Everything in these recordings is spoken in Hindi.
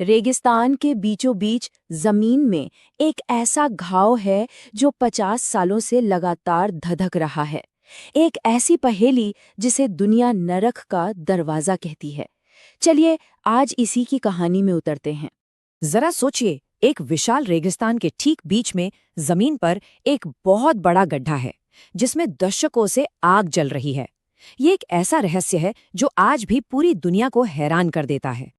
रेगिस्तान के बीचों बीच जमीन में एक ऐसा घाव है जो 50 सालों से लगातार धधक रहा है। एक ऐसी पहेली जिसे दुनिया नरक का दरवाजा कहती है। चलिए आज इसी की कहानी में उतरते हैं। जरा सोचिए, एक विशाल रेगिस्तान के ठीक बीच में जमीन पर एक बहुत बड़ा गड्ढा है जिसमें दशकों से आग जल रही है। ये एक ऐसा रहस्य है जो आज भी पूरी दुनिया को हैरान कर देता है।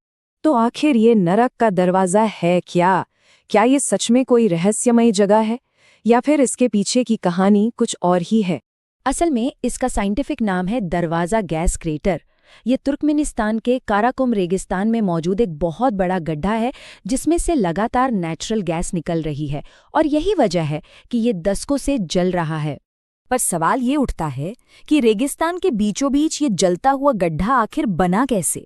तो आखिर ये नरक का दरवाजा है क्या? क्या ये सच में कोई रहस्यमय जगह है या फिर इसके पीछे की कहानी कुछ और ही है? असल में इसका साइंटिफिक नाम है दरवाजा गैस क्रेटर। ये तुर्कमेनिस्तान के काराकोरम रेगिस्तान में मौजूद एक बहुत बड़ा गड्ढा है जिसमें से लगातार नेचुरल गैस निकल रही है और यही वजह है कि ये दशकों से जल रहा है। पर सवाल ये उठता है कि रेगिस्तान के बीचों बीच ये जलता हुआ गड्ढा आखिर बना कैसे?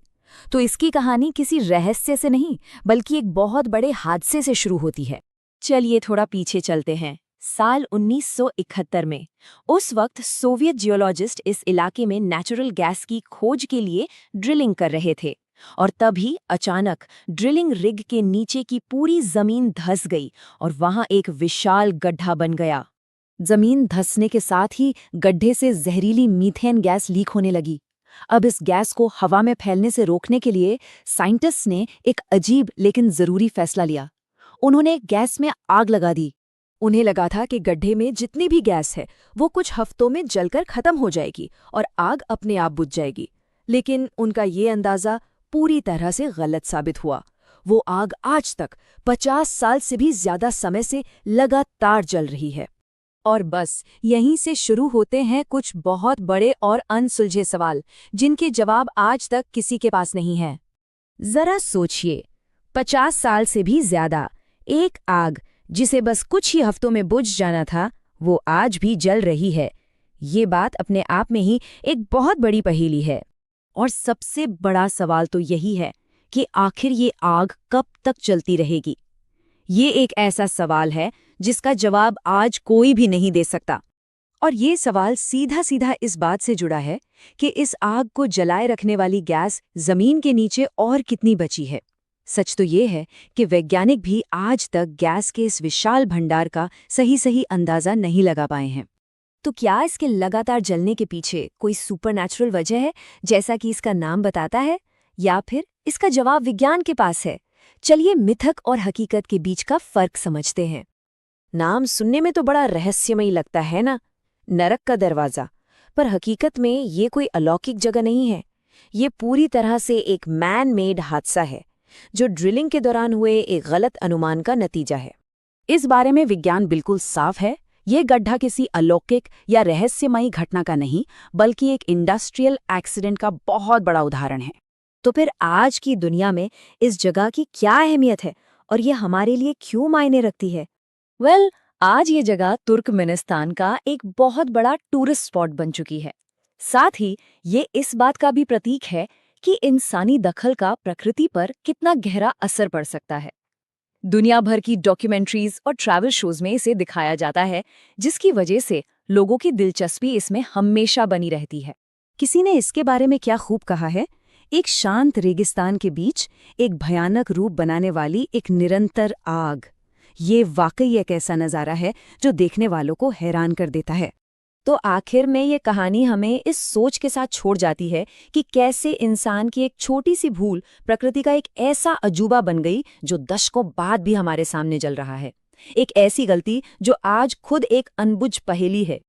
तो इसकी कहानी किसी रहस्य से नहीं बल्कि एक बहुत बड़े हादसे से शुरू होती है। चलिए थोड़ा पीछे चलते हैं। साल 1971 में उस वक्त सोवियत जियोलॉजिस्ट इस इलाके में नेचुरल गैस की खोज के लिए ड्रिलिंग कर रहे थे और तभी अचानक ड्रिलिंग रिग के नीचे की पूरी जमीन धंस गई और वहां एक विशाल गड्ढा बन गया। जमीन धंसने के साथ ही गड्ढे से जहरीली मीथेन गैस लीक होने लगी। अब इस गैस को हवा में फैलने से रोकने के लिए साइंटिस्ट्स ने एक अजीब लेकिन जरूरी फैसला लिया। उन्होंने गैस में आग लगा दी। उन्हें लगा था कि गड्ढे में जितनी भी गैस है वो कुछ हफ्तों में जलकर खत्म हो जाएगी और आग अपने आप बुझ जाएगी। लेकिन उनका ये अंदाजा पूरी तरह से गलत साबित हुआ। वो आग आज तक 50 साल से भी ज्यादा समय से लगातार जल रही है। और बस यहीं से शुरू होते हैं कुछ बहुत बड़े और अनसुलझे सवाल जिनके जवाब आज तक किसी के पास नहीं है। जरा सोचिए, 50 साल से भी ज्यादा एक आग जिसे बस कुछ ही हफ्तों में बुझ जाना था वो आज भी जल रही है। ये बात अपने आप में ही एक बहुत बड़ी पहेली है। और सबसे बड़ा सवाल तो यही है कि आखिर ये आग कब तक चलती रहेगी। ये एक ऐसा सवाल है जिसका जवाब आज कोई भी नहीं दे सकता। और ये सवाल सीधा सीधा इस बात से जुड़ा है कि इस आग को जलाए रखने वाली गैस जमीन के नीचे और कितनी बची है। सच तो ये है कि वैज्ञानिक भी आज तक गैस के इस विशाल भंडार का सही अंदाजा नहीं लगा पाए हैं। तो क्या इसके लगातार जलने के पीछे कोई सुपरनैचुरल वजह है जैसा कि इसका नाम बताता है, या फिर इसका जवाब विज्ञान के पास है? चलिए मिथक और हकीकत के बीच का फर्क समझते हैं। नाम सुनने में तो बड़ा रहस्यमयी लगता है ना, नरक का दरवाजा। पर हकीकत में ये कोई अलौकिक जगह नहीं है। ये पूरी तरह से एक मैन मेड हादसा है जो ड्रिलिंग के दौरान हुए एक गलत अनुमान का नतीजा है। इस बारे में विज्ञान बिल्कुल साफ है। ये गड्ढा किसी अलौकिक या रहस्यमयी घटना का नहीं बल्कि एक इंडस्ट्रियल एक्सीडेंट का बहुत बड़ा उदाहरण है। तो फिर आज की दुनिया में इस जगह की क्या अहमियत है और ये हमारे लिए क्यों मायने रखती है? आज ये जगह तुर्कमेनिस्तान का एक बहुत बड़ा टूरिस्ट स्पॉट बन चुकी है। साथ ही ये इस बात का भी प्रतीक है कि इंसानी दखल का प्रकृति पर कितना गहरा असर पड़ सकता है। दुनिया भर की डॉक्यूमेंट्रीज और ट्रैवल शोज में इसे दिखाया जाता है, जिसकी वजह से लोगों की दिलचस्पी इसमें हमेशा बनी रहती है। किसी ने इसके बारे में क्या खूब कहा है, एक शांत रेगिस्तान के बीच एक भयानक रूप बनाने वाली एक निरंतर आग। ये वाकई एक ऐसा नज़ारा है जो देखने वालों को हैरान कर देता है। तो आखिर में ये कहानी हमें इस सोच के साथ छोड़ जाती है कि कैसे इंसान की एक छोटी सी भूल प्रकृति का एक ऐसा अजूबा बन गई जो दशकों बाद भी हमारे सामने जल रहा है। एक ऐसी गलती जो आज खुद एक अनबुझ पहेली है।